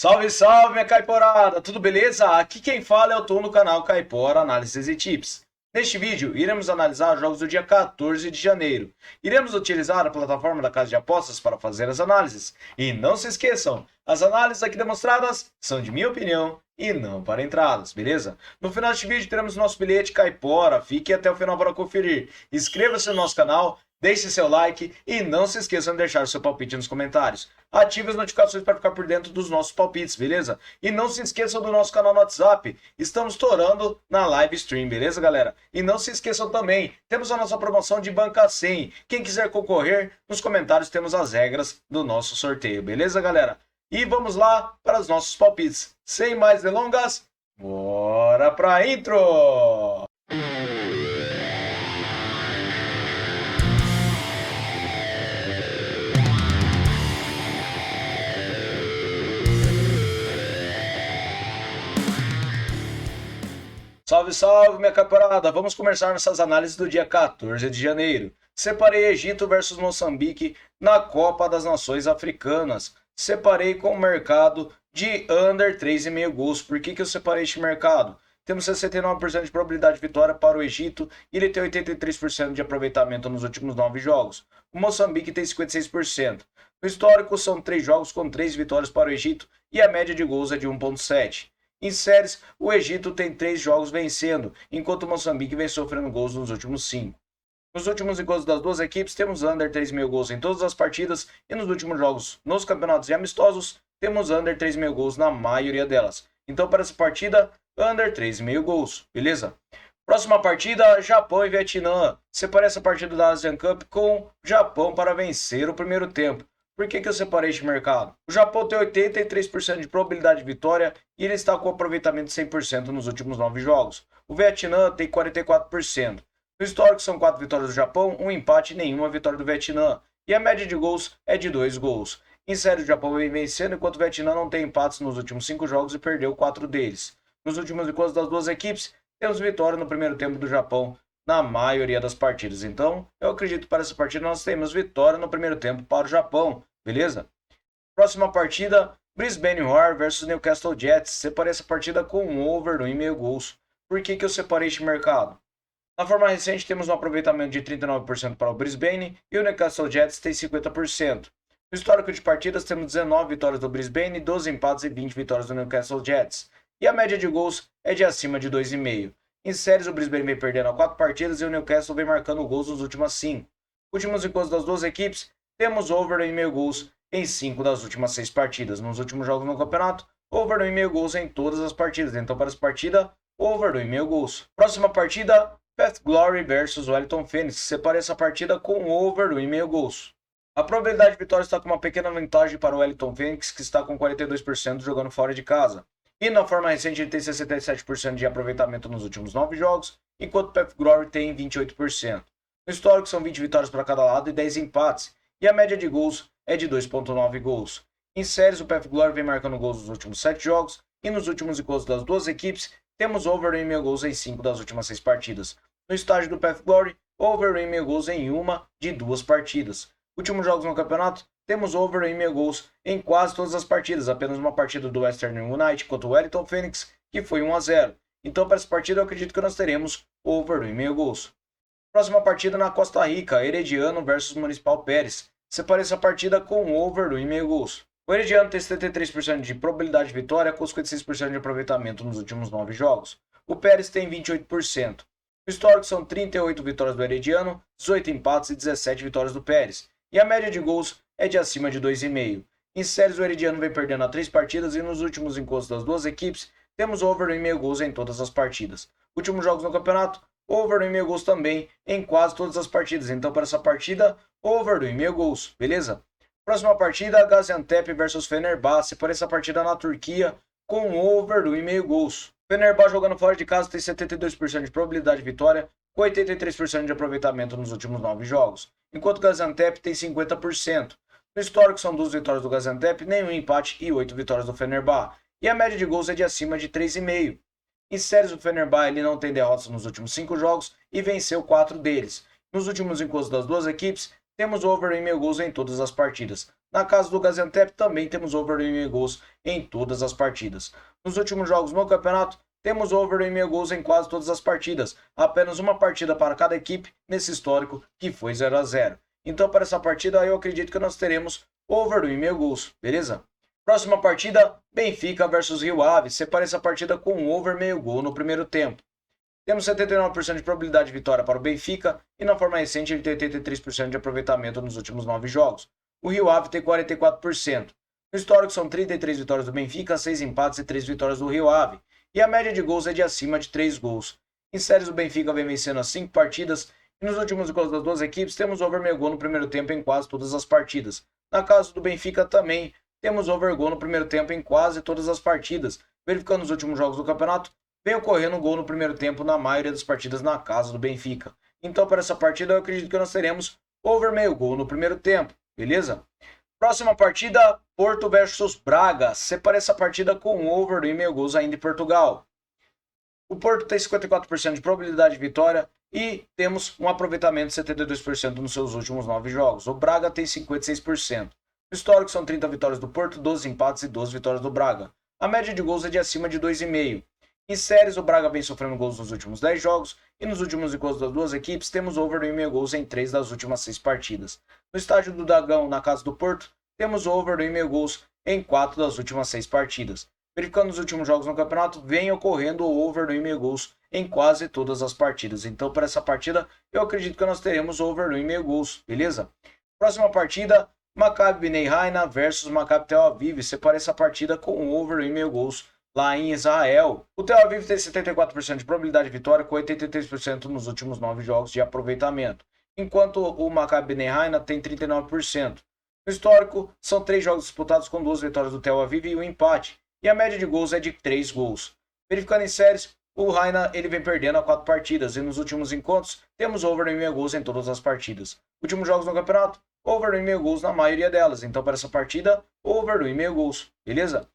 Salve, salve, minha caiporada! Tudo beleza? Aqui quem fala é o Tom do canal Caipora Análises e Tips. Neste vídeo, iremos analisar os jogos do dia 14 de janeiro. Iremos utilizar a plataforma da Casa de Apostas para fazer as análises. E não se esqueçam, as análises aqui demonstradas são de minha opinião e não para entradas, beleza? No final deste vídeo teremos nosso bilhete Caipora, fique até o final para conferir. Inscreva-se no nosso canal, deixe seu like e não se esqueçam de deixar seu palpite nos comentários. Ative as notificações para ficar por dentro dos nossos palpites, beleza? E não se esqueçam do nosso canal no WhatsApp. Estamos estourando na live stream, beleza, galera? E não se esqueçam também, temos a nossa promoção de banca 100. Quem quiser concorrer, nos comentários temos as regras do nosso sorteio, beleza, galera? E vamos lá para os nossos palpites. Sem mais delongas, bora pra intro! Salve, salve, minha caporada! Vamos começar nossas análises do dia 14 de janeiro. Separei Egito versus Moçambique na Copa das Nações Africanas. Separei com o mercado de under 3,5 gols. Por que eu separei este mercado? Temos 69% de probabilidade de vitória para o Egito e ele tem 83% de aproveitamento nos últimos 9 jogos. O Moçambique tem 56%. No histórico são 3 jogos com 3 vitórias para o Egito e a média de gols é de 1,7. Em séries, o Egito tem 3 jogos vencendo, enquanto o Moçambique vem sofrendo gols nos últimos 5. Nos últimos encontros das duas equipes, temos under 3,5 gols em todas as partidas, e nos últimos jogos, nos campeonatos e amistosos, temos under 3,5 gols na maioria delas. Então, para essa partida, under 3,5 gols, beleza? Próxima partida, Japão e Vietnã. Separei essa partida da Asian Cup com o Japão para vencer o primeiro tempo. Por que eu separei este mercado? O Japão tem 83% de probabilidade de vitória e ele está com aproveitamento de 100% nos últimos 9 jogos. O Vietnã tem 44%. No histórico são 4 vitórias do Japão, um empate e nenhuma vitória do Vietnã. E a média de gols é de 2 gols. Em série, o Japão vem vencendo enquanto o Vietnã não tem empates nos últimos 5 jogos e perdeu 4 deles. Nos últimos encontros das duas equipes, temos vitória no primeiro tempo do Japão na maioria das partidas. Então, eu acredito que para essa partida nós temos vitória no primeiro tempo para o Japão. Beleza? Próxima partida, Brisbane Roar versus Newcastle Jets. Separei essa partida com um over 1,5 gols. Por que eu separei este mercado? Na forma recente, temos um aproveitamento de 39% para o Brisbane e o Newcastle Jets tem 50%. No histórico de partidas, temos 19 vitórias do Brisbane, 12 empates e 20 vitórias do Newcastle Jets. E a média de gols é de acima de 2,5. Em séries, o Brisbane vem perdendo a 4 partidas e o Newcastle vem marcando gols nas últimas 5. Últimos encontros das duas equipes, temos over 1,5 gols em 5 das últimas 6 partidas. Nos últimos jogos no campeonato, over 1,5 gols em todas as partidas. Então, para essa partida, over 1,5 gols. Próxima partida, Path Glory versus Wellington Phoenix. Separei essa partida com over 1,5 gols. A probabilidade de vitória está com uma pequena vantagem para o Wellington Phoenix, que está com 42% jogando fora de casa. E na forma recente, ele tem 67% de aproveitamento nos últimos 9 jogos, enquanto o Path Glory tem 28%. No histórico, são 20 vitórias para cada lado e 10 empates. E a média de gols é de 2,9 gols. Em séries, o Path Glory vem marcando gols nos últimos 7 jogos e nos últimos encontros das duas equipes, temos over 1,5 gols em 5 das últimas 6 partidas. No estágio do Path Glory, over 1,5 gols em uma de 2 partidas. Últimos jogos no campeonato, temos over 1,5 gols em quase todas as partidas, apenas uma partida do Western United contra o Wellington Phoenix, que foi 1-0. Então, para essa partida, eu acredito que nós teremos over 1,5 gols. Próxima partida na Costa Rica, Herediano versus Municipal Pérez. Separei essa partida com over 1,5 gols. O Herediano tem 73% de probabilidade de vitória com 56% de aproveitamento nos últimos 9 jogos. O Pérez tem 28%. No histórico são 38 vitórias do Herediano, 18 empates e 17 vitórias do Pérez. E a média de gols é de acima de 2,5. Em séries, o Herediano vem perdendo a 3 partidas e nos últimos encontros das duas equipes, temos over 1,5 gols em todas as partidas. Últimos jogos no campeonato, over 1,5 gols também em quase todas as partidas. Então, para essa partida, over 1,5 gols, beleza? Próxima partida, Gaziantep versus Fenerbahçe. Para essa partida na Turquia, com over 1,5 gols. Fenerbahçe jogando fora de casa tem 72% de probabilidade de vitória, com 83% de aproveitamento nos últimos 9 jogos. Enquanto Gaziantep tem 50%. No histórico são 2 vitórias do Gaziantep, nenhum empate e 8 vitórias do Fenerbahçe. E a média de gols é de acima de 3,5. Em séries, o Fenerbahçe ele não tem derrotas nos últimos 5 jogos e venceu 4 deles. Nos últimos encontros das duas equipes, temos over 1,5 gols em todas as partidas. Na casa do Gaziantep também temos over 1,5 gols em todas as partidas. Nos últimos jogos no campeonato, temos over 1,5 gols em quase todas as partidas. Apenas uma partida para cada equipe nesse histórico que foi 0-0. Então para essa partida eu acredito que nós teremos over 1,5 gols, beleza? Próxima partida, Benfica versus Rio Ave. Separei essa partida com over meio gol no primeiro tempo. Temos 79% de probabilidade de vitória para o Benfica e na forma recente ele tem 83% de aproveitamento nos últimos 9 jogos. O Rio Ave tem 44%. No histórico são 33 vitórias do Benfica, 6 empates e 3 vitórias do Rio Ave. E a média de gols é de acima de 3 gols. Em séries o Benfica vem vencendo as 5 partidas e nos últimos gols das duas equipes temos over meio gol no primeiro tempo em quase todas as partidas. Na casa do Benfica também temos over gol no primeiro tempo em quase todas as partidas. Verificando os últimos jogos do campeonato, vem ocorrendo um gol no primeiro tempo na maioria das partidas na casa do Benfica. Então para essa partida eu acredito que nós teremos over meio gol no primeiro tempo, beleza? Próxima partida, Porto versus Braga. Separei essa partida com over 1,5 gols ainda em Portugal. O Porto tem 54% de probabilidade de vitória e temos um aproveitamento de 72% nos seus últimos 9 jogos. O Braga tem 56%. No histórico são 30 vitórias do Porto, 12 empates e 12 vitórias do Braga. A média de gols é de acima de 2,5. Em séries, o Braga vem sofrendo gols nos últimos 10 jogos e nos últimos encontros das duas equipes temos over 1,5 gols em 3 das últimas 6 partidas. No estádio do Dragão, na casa do Porto, temos over 1,5 gols em 4 das últimas 6 partidas. Verificando os últimos jogos no campeonato, vem ocorrendo over 1,5 gols em quase todas as partidas. Então, para essa partida, eu acredito que nós teremos over 1,5 gols, beleza? Próxima partida, Maccabi Bnei Haina versus Maccabi Tel Aviv. Separei essa partida com over 1,5 gols lá em Israel. O Tel Aviv tem 74% de probabilidade de vitória com 83% nos últimos 9 jogos de aproveitamento, enquanto o Maccabi Bnei Haina tem 39%. No histórico, são 3 jogos disputados com 2 vitórias do Tel Aviv e um empate, e a média de gols é de 3 gols. Verificando em séries, o Haina ele vem perdendo a 4 partidas, e nos últimos encontros temos over 1,5 gols em todas as partidas. Últimos jogos no campeonato, over 1,5 gols na maioria delas, então para essa partida, over 1,5 gols, beleza?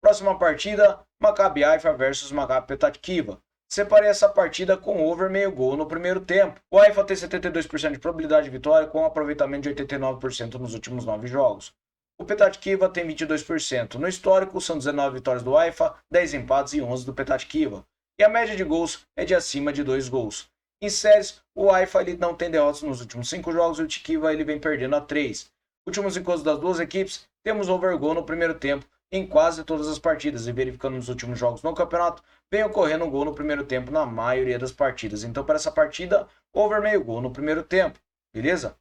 Próxima partida, Maccabi Haifa versus Maccabi Petah Tikva. Separei essa partida com over meio gol no primeiro tempo. O Haifa tem 72% de probabilidade de vitória com um aproveitamento de 89% nos últimos 9 jogos. O Petah Tikva tem 22%. No histórico são 19 vitórias do Haifa, 10 empates e 11 do Petah Tikva. E a média de gols é de acima de 2 gols. Em séries, o Haifa ele não tem derrotas nos últimos 5 jogos e o Tikva ele vem perdendo a 3. Últimos encontros das duas equipes, temos over gol no primeiro tempo em quase todas as partidas, e verificando nos últimos jogos no campeonato, vem ocorrendo um gol no primeiro tempo na maioria das partidas. Então para essa partida, over meio gol no primeiro tempo, beleza?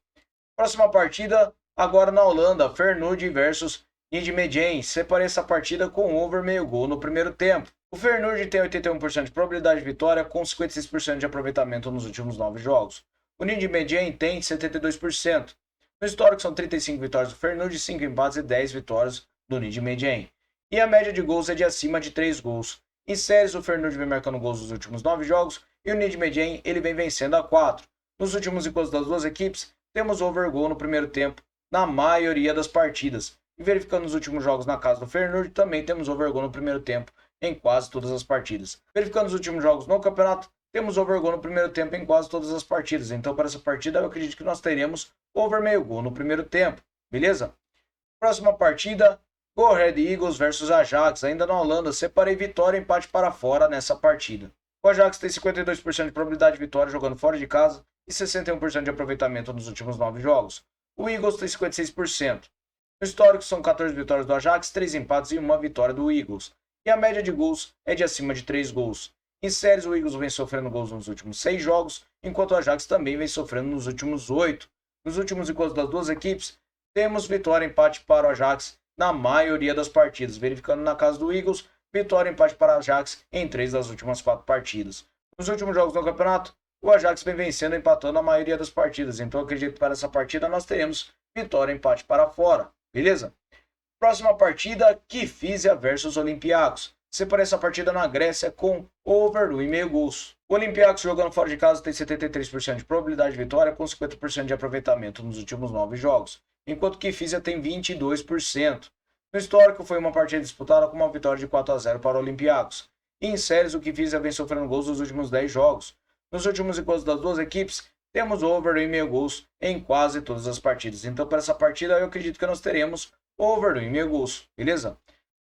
Próxima partida, agora na Holanda, Feyenoord versus Nijmegen. Separei essa partida com over meio gol no primeiro tempo. O Feyenoord tem 81% de probabilidade de vitória com 56% de aproveitamento nos últimos 9 jogos. O Nijmegen tem 72%. No histórico são 35 vitórias do Feyenoord, 5 empates e 10 vitórias do Nijmegen. E a média de gols é de acima de 3 gols. Em séries, o Feyenoord vem marcando gols nos últimos 9 jogos e o Nijmegen ele vem vencendo a 4. Nos últimos encontros das duas equipes, temos over gol no primeiro tempo na maioria das partidas. E verificando os últimos jogos na casa do Feyenoord, também temos over gol no primeiro tempo em quase todas as partidas. Verificando os últimos jogos no campeonato, temos over gol no primeiro tempo em quase todas as partidas. Então para essa partida eu acredito que nós teremos over meio gol no primeiro tempo, beleza? Próxima partida, Go Red Eagles versus Ajax, ainda na Holanda. Separei vitória e empate para fora nessa partida. O Ajax tem 52% de probabilidade de vitória jogando fora de casa e 61% de aproveitamento nos últimos 9 jogos. O Eagles tem 56%. No histórico são 14 vitórias do Ajax, 3 empates e 1 vitória do Eagles. E a média de gols é de acima de 3 gols. Em séries, o Eagles vem sofrendo gols nos últimos 6 jogos, enquanto o Ajax também vem sofrendo nos últimos 8. Nos últimos encontros das duas equipes, temos vitória e empate para o Ajax na maioria das partidas. Verificando na casa do Eagles, vitória e empate para o Ajax em 3 das últimas 4 partidas. Nos últimos jogos do campeonato, o Ajax vem vencendo e empatando a maioria das partidas. Então eu acredito que para essa partida nós teremos vitória e empate para fora. Beleza? Próxima partida, Kifisia versus Olympiacos. Separei essa partida na Grécia com over 1,5 gols. O Olympiacos jogando fora de casa tem 73% de probabilidade de vitória com 50% de aproveitamento nos últimos 9 jogos, enquanto que Kifisia tem 22%. No histórico foi uma partida disputada com uma vitória de 4-0 para o Olympiacos. E em séries o Kifisia vem sofrendo gols nos últimos 10 jogos. Nos últimos encontros das duas equipes, temos over 1,5 gols em quase todas as partidas. Então, para essa partida, eu acredito que nós teremos over 1,5 gols, beleza?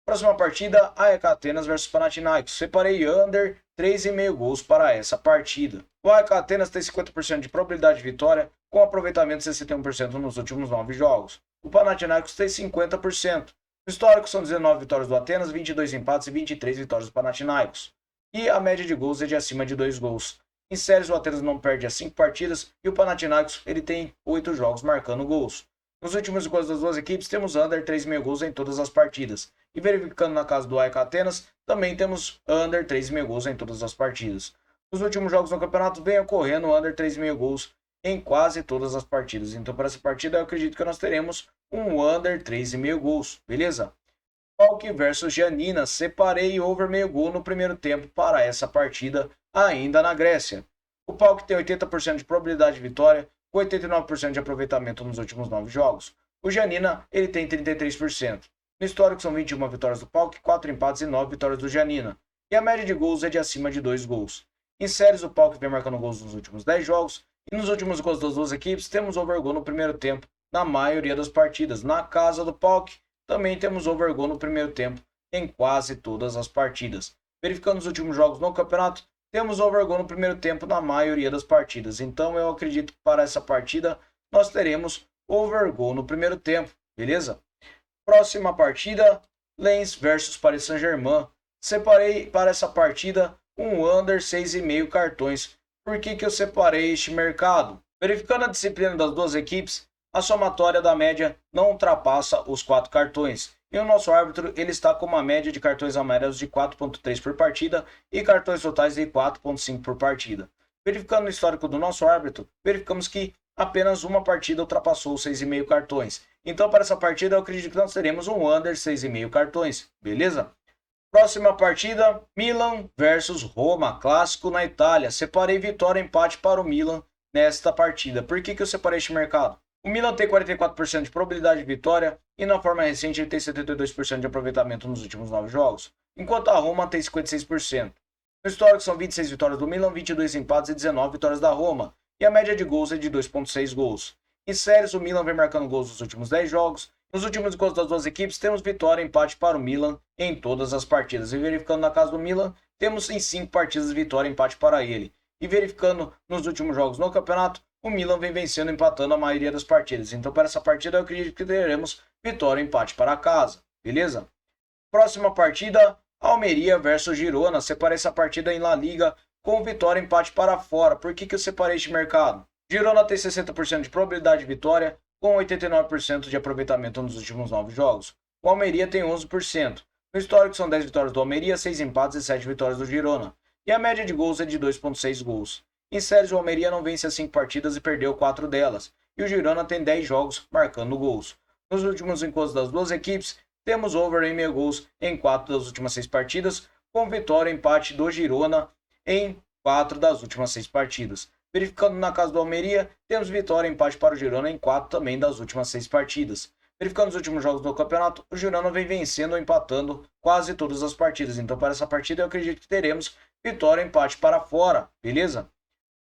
Próxima partida, AEK Atenas versus Panathinaikos. Separei under 3,5 gols para essa partida. O AEK Atenas tem 50% de probabilidade de vitória, com aproveitamento de 61% nos últimos 9 jogos. O Panathinaikos tem 50%. O histórico são 19 vitórias do Atenas, 22 empates e 23 vitórias do Panathinaikos. E a média de gols é de acima de 2 gols. Em séries, o Atenas não perde as 5 partidas e o Panathinaikos ele tem 8 jogos marcando gols. Nos últimos encontros das duas equipes, temos under 3,5 gols em todas as partidas. E verificando na casa do AEK Atenas, também temos under 3,5 gols em todas as partidas. Nos últimos jogos do campeonato, vem ocorrendo under 3,5 gols em quase todas as partidas. Então, para essa partida, eu acredito que nós teremos um under 3,5 gols, beleza? PAOK versus Giannina. Separei over meio gol no primeiro tempo para essa partida, ainda na Grécia. O PAOK tem 80% de probabilidade de vitória, com 89% de aproveitamento nos últimos 9 jogos. O Giannina ele tem 33%. No histórico são 21 vitórias do PAOK, 4 empates e 9 vitórias do Giannina. E a média de gols é de acima de 2 gols. Em séries, o PAOK vem marcando gols nos últimos 10 jogos. E nos últimos gols das duas equipes, temos over gol no primeiro tempo, na maioria das partidas. Na casa do PAOK, também temos over gol no primeiro tempo, em quase todas as partidas. Verificando os últimos jogos no campeonato, temos over gol no primeiro tempo na maioria das partidas. Então eu acredito que para essa partida, nós teremos over gol no primeiro tempo, beleza? Próxima partida, Lens versus Paris Saint-Germain. Separei para essa partida um under 6,5 cartões. Por que eu separei este mercado? Verificando a disciplina das duas equipes, a somatória da média não ultrapassa os 4 cartões. E o nosso árbitro ele está com uma média de cartões amarelos de 4,3 por partida e cartões totais de 4,5 por partida. Verificando o histórico do nosso árbitro, verificamos que apenas uma partida ultrapassou os 6,5 cartões. Então, para essa partida, eu acredito que nós teremos um under 6,5 cartões, beleza? Próxima partida, Milan versus Roma, clássico na Itália. Separei vitória e empate para o Milan nesta partida. Por que eu separei este mercado? O Milan tem 44% de probabilidade de vitória e na forma recente ele tem 72% de aproveitamento nos últimos 9 jogos, enquanto a Roma tem 56%. No histórico são 26 vitórias do Milan, 22 empates e 19 vitórias da Roma, e a média de gols é de 2,6 gols. Em séries, o Milan vem marcando gols nos últimos 10 jogos. Nos últimos encontros das duas equipes, temos vitória e empate para o Milan em todas as partidas. E verificando na casa do Milan, temos em 5 partidas vitória e empate para ele. E verificando nos últimos jogos no campeonato, o Milan vem vencendo e empatando a maioria das partidas. Então, para essa partida, eu acredito que teremos vitória e empate para casa. Beleza? Próxima partida, Almeria versus Girona. Separei essa partida em La Liga com vitória e empate para fora. Por que eu separei este mercado? Girona tem 60% de probabilidade de vitória, com 89% de aproveitamento nos últimos 9 jogos. O Almeria tem 11%. No histórico são 10 vitórias do Almeria, 6 empates e 7 vitórias do Girona. E a média de gols é de 2,6 gols. Em séries, o Almeria não vence as 5 partidas e perdeu 4 delas. E o Girona tem 10 jogos marcando gols. Nos últimos encontros das duas equipes, temos over em meio gols em 4 das últimas 6 partidas, com vitória e empate do Girona em 4 das últimas 6 partidas. Verificando na casa do Almeria, temos vitória e empate para o Girona em 4 também das últimas 6 partidas. Verificando os últimos jogos do campeonato, o Girona vem vencendo ou empatando quase todas as partidas. Então, para essa partida, eu acredito que teremos vitória e empate para fora, beleza?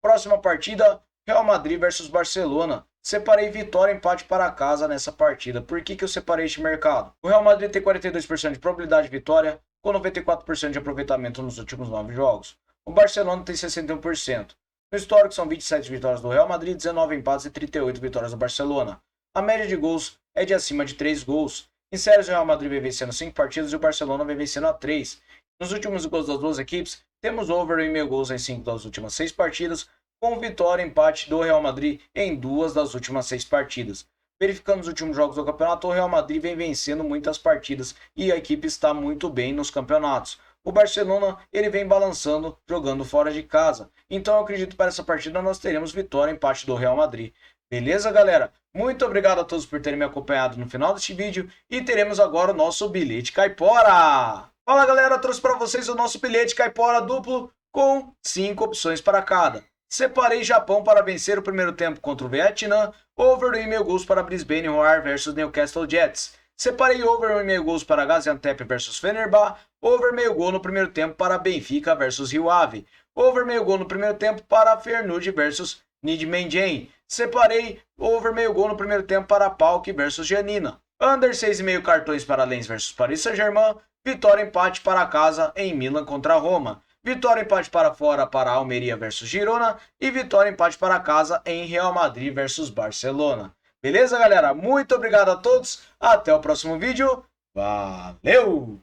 Próxima partida, Real Madrid versus Barcelona. Separei vitória e empate para casa nessa partida. Por que eu separei este mercado? O Real Madrid tem 42% de probabilidade de vitória, com 94% de aproveitamento nos últimos 9 jogos. O Barcelona tem 61%. No histórico são 27 vitórias do Real Madrid, 19 empates e 38 vitórias do Barcelona. A média de gols é de acima de 3 gols. Em séries, o Real Madrid vem vencendo 5 partidas e o Barcelona vem vencendo a 3. Nos últimos gols das duas equipes, temos over em meio gols em 5 das últimas 6 partidas, com vitória e empate do Real Madrid em 2 das últimas 6 partidas. Verificando os últimos jogos do campeonato, o Real Madrid vem vencendo muitas partidas e a equipe está muito bem nos campeonatos. O Barcelona ele vem balançando, jogando fora de casa. Então eu acredito que para essa partida nós teremos vitória e empate do Real Madrid. Beleza, galera? Muito obrigado a todos por terem me acompanhado no final deste vídeo. E teremos agora o nosso bilhete caipora. Fala, galera, trouxe para vocês o nosso bilhete caipora duplo com 5 opções para cada. Separei Japão para vencer o primeiro tempo contra o Vietnã, over 1,5 gols para Brisbane Roar versus Newcastle Jets. Separei over 1,5 gols para Gaziantep versus Fenerbahçe, over meio gol no primeiro tempo para Benfica versus Rio Ave, over meio gol no primeiro tempo para Feyenoord versus Nidmenjen. Separei over meio gol no primeiro tempo para PAOK versus Giannina. Under 6,5 cartões para Lens versus Paris Saint-Germain. Vitória empate para casa em Milan contra Roma. Vitória empate para fora para Almeria versus Girona. E vitória empate para casa em Real Madrid versus Barcelona. Beleza, galera? Muito obrigado a todos. Até o próximo vídeo. Valeu!